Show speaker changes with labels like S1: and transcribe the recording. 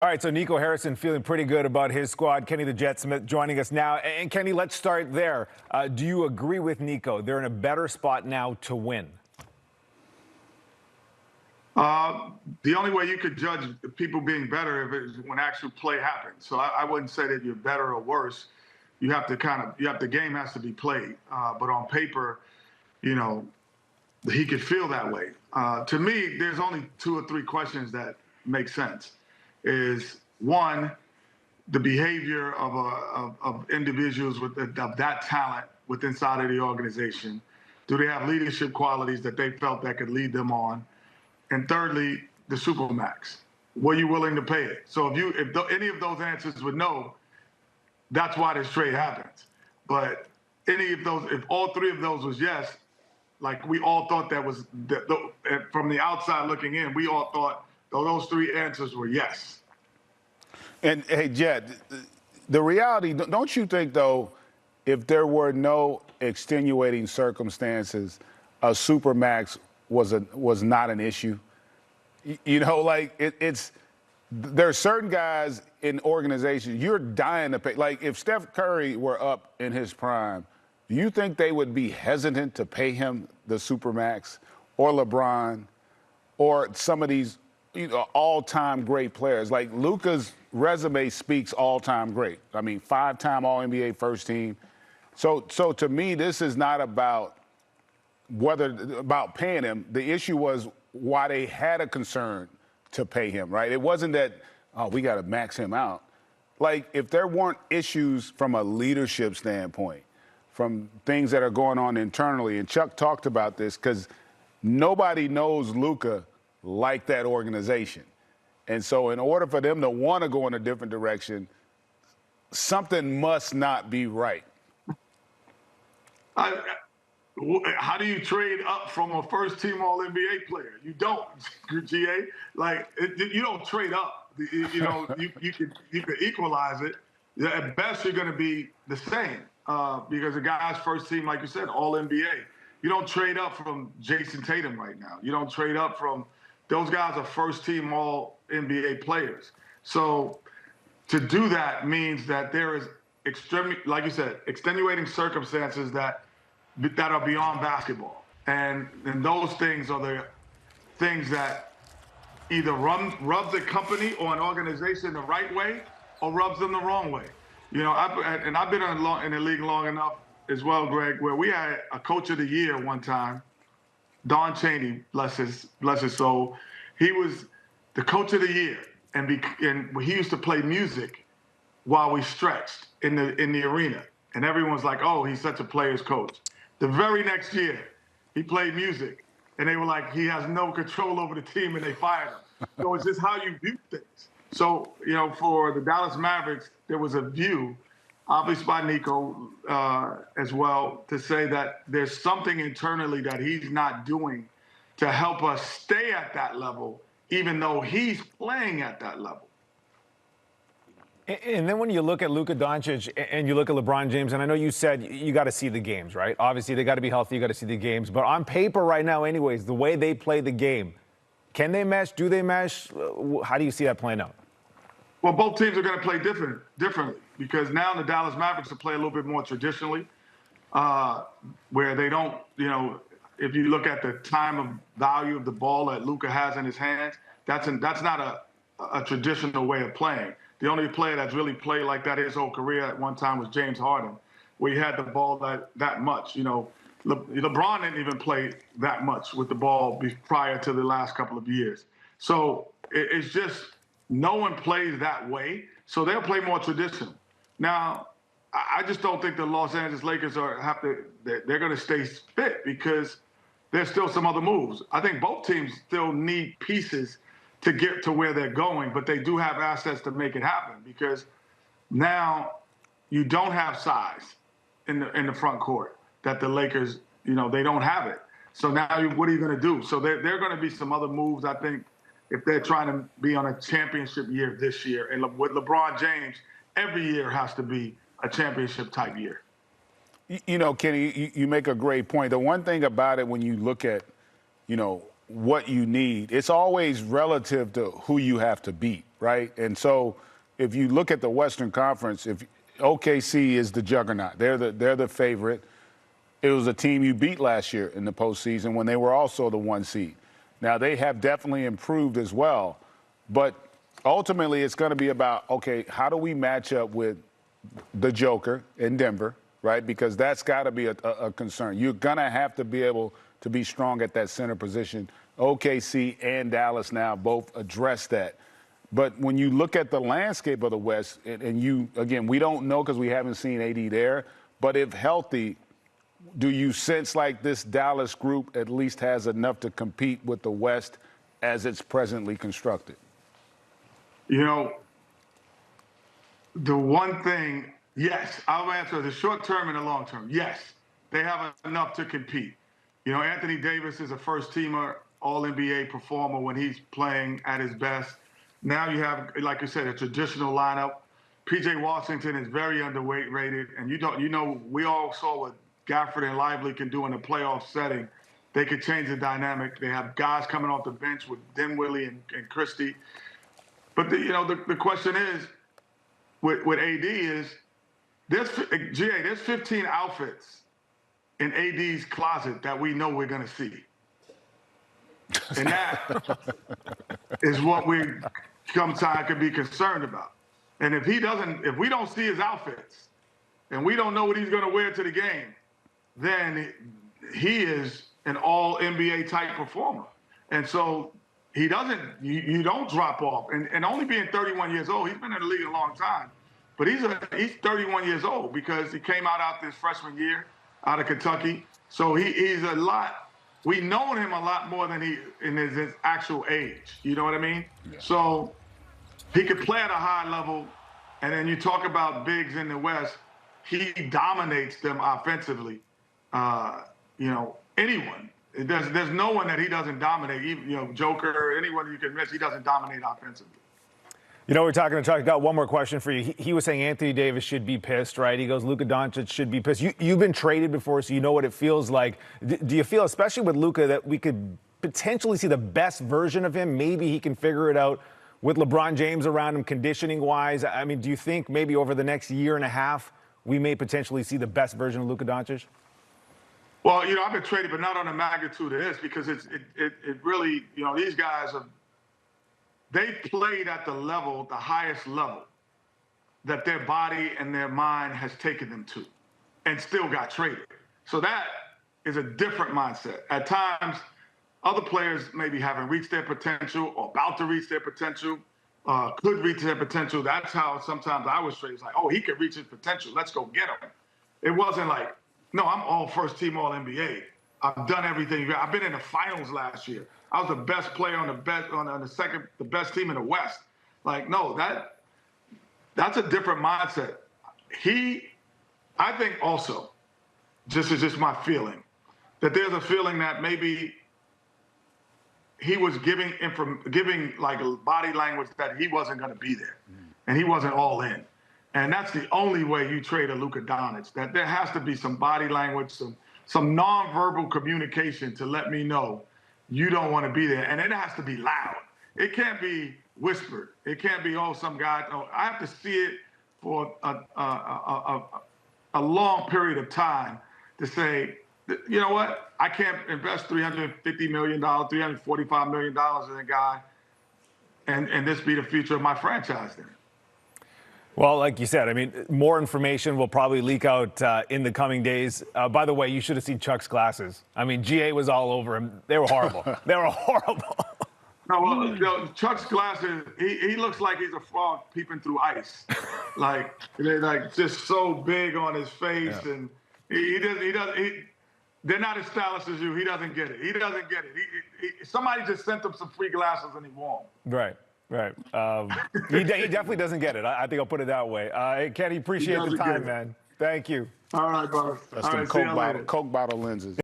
S1: All right, so Nico Harrison feeling pretty good about his squad. Kenny the Jet Smith joining us now. And Kenny, let's start there. Do you agree with Nico? They're in a better spot now to win.
S2: The only way you could judge people being better if it's when actual play happens. So I wouldn't say that you're better or worse. You have to the game has to be played. But on paper, he could feel that way. To me, there's only 2 or 3 questions that make sense. Is one, the behavior of individuals of that talent inside of the organization. Do they have leadership qualities that they felt that could lead them on? And thirdly, the supermax. Were you willing to pay it? So if any of those answers were no, that's why this trade happens. But if all 3 of those was yes, like we all thought that was from the outside looking in, we all thought those 3 answers were yes.
S3: And hey, Jet, the reality, don't you think though, if there were no extenuating circumstances, a supermax was not an issue? There's certain guys in organizations you're dying to pay. Like if Steph Curry were up in his prime, do you think they would be hesitant to pay him the supermax, or LeBron, or some of these all-time great players? Like Luka's resume speaks all-time great. I mean, 5-time All-NBA first team. So to me, this is not about paying him. The issue was why they had a concern to pay him, right? It wasn't that, we got to max him out. Like, if there weren't issues from a leadership standpoint, from things that are going on internally, and Chuck talked about this, because nobody knows Luka like that organization. And so in order for them to want to go in a different direction, something must not be right.
S2: How do you trade up from a first-team All-NBA player? You don't, GA. You don't trade up. You could equalize it. At best, you're going to be the same because the guy's first team, like you said, All-NBA. You don't trade up from Jason Tatum right now. You don't trade up from those guys are first-team All-NBA players. So to do that means that there is like you said, extenuating circumstances that are beyond basketball. And those things are the things that either rub the company or an organization the right way or rubs them the wrong way. I've been in the league long enough as well, Greg, where we had a coach of the year one time, Don Chaney, bless his soul. He was the coach of the year, and he used to play music while we stretched in the arena. And everyone's like, oh, he's such a player's coach. The very next year, he played music, and they were like, he has no control over the team, and they fired him. So it's just how you view things. So, for the Dallas Mavericks, there was a view, obviously by Nico as well, to say that there's something internally that he's not doing to help us stay at that level, even though he's playing at that level.
S1: And then when you look at Luka Dončić and you look at LeBron James, and I know you said you got to see the games, right? Obviously, they got to be healthy. You got to see the games. But on paper right now, anyways, the way they play the game, can they mesh? Do they mesh? How do you see that playing out?
S2: Well, both teams are going to play differently because now the Dallas Mavericks will play a little bit more traditionally, where they don't, if you look at the time of value of the ball that Luka has in his hands, that's not a traditional way of playing. The only player that's really played like that his whole career at one time was James Harden, where he had the ball that much. LeBron didn't even play that much with the ball prior to the last couple of years. So it's just no one plays that way, so they'll play more traditional. Now, I just don't think the Los Angeles Lakers they're going to stay fit because there's still some other moves. I think both teams still need pieces to get to where they're going, but they do have assets to make it happen because now you don't have size in the front court that the Lakers, they don't have it. So now what are you going to do? So there are going to be some other moves, I think, if they're trying to be on a championship year this year. And with LeBron James, every year has to be a championship-type year.
S3: Kenny, you make a great point. The one thing about it when you look at, what you need, it's always relative to who you have to beat. right? And so if you look at the Western Conference, if OKC is the juggernaut, they're the favorite. It was a team you beat last year in the postseason when they were also the 1 seed. Now, they have definitely improved as well, but ultimately it's going to be about, okay, how do we match up with the Joker in Denver, right? Because that's got to be a concern. You're going to have to be able to be strong at that center position. OKC and Dallas now both address that. But when you look at the landscape of the West, and you, again, we don't know because we haven't seen AD there, but if healthy, do you sense like this Dallas group at least has enough to compete with the West as it's presently constructed?
S2: You know, the one thing, yes, I'll answer the short term and the long term. Yes, they have enough to compete. You know, Anthony Davis is a first-teamer, all-NBA performer when he's playing at his best. Now you have, like you said, a traditional lineup. P.J. Washington is very underweight rated, and we all saw what Gafford and Lively can do in a playoff setting. They could change the dynamic. They have guys coming off the bench with Dinwiddie and Christie. But the question is, with AD is, there's 15 outfits in AD's closet that we know we're going to see. And that is what we sometimes can be concerned about. And if we don't see his outfits and we don't know what he's going to wear to the game, then he is an all NBA type performer. And so you don't drop off. And only being 31 years old, he's been in the league a long time, but he's 31 years old because he came out his freshman year out of Kentucky. So he's a lot. We know him a lot more than in his actual age. You know what I mean? Yeah. So he could play at a high level. And then you talk about bigs in the West, he dominates them offensively. Anyone. There's no one that he doesn't dominate. Even, Joker or anyone you can miss, he doesn't dominate offensively.
S1: We're talking to Chuck. Got one more question for you. He was saying Anthony Davis should be pissed, right? He goes, Luka Dončić should be pissed. You've been traded before, so you know what it feels like. Do you feel, especially with Luka, that we could potentially see the best version of him? Maybe he can figure it out with LeBron James around him, conditioning-wise. I mean, do you think maybe over the next year and a half we may potentially see the best version of Luka Dončić?
S2: Well, I've been traded, but not on the magnitude of this because it really, these guys they played at the highest level that their body and their mind has taken them to and still got traded. So that is a different mindset. At times, other players maybe haven't reached their potential or about to reach their potential, could reach their potential. That's how sometimes I was traded. It's like, oh, he could reach his potential. Let's go get him. It wasn't like, no, I'm all first team all NBA. I've done everything. I've been in the finals last year. I was the best player on the best team in the West. Like, no, that's a different mindset. I think also, just my feeling, that there's a feeling that maybe he was giving like a body language that he wasn't going to be there, and he wasn't all in. And that's the only way you trade a Luka Dončić, that there has to be some body language, some nonverbal communication to let me know you don't want to be there. And it has to be loud. It can't be whispered. It can't be, some guy. No, I have to see it for a long period of time to say, you know what? I can't invest $350 million, $345 million in a guy and this be the future of my franchise then.
S1: Well, like you said, I mean, more information will probably leak out in the coming days. By the way, you should have seen Chuck's glasses. I mean, GA was all over him. They were horrible. They were horrible.
S2: No, well, Chuck's glasses, he looks like he's a frog peeping through ice. They're like just so big on his face, yeah. And they're not as stylish as you. He doesn't get it. He doesn't get it. Somebody just sent him some free glasses and he wore them.
S1: Right. Right. He definitely doesn't get it. I think I'll put it that way. Kenny, appreciate the time, man. Thank you.
S2: All right, brother.
S3: That's the Coke bottle lenses.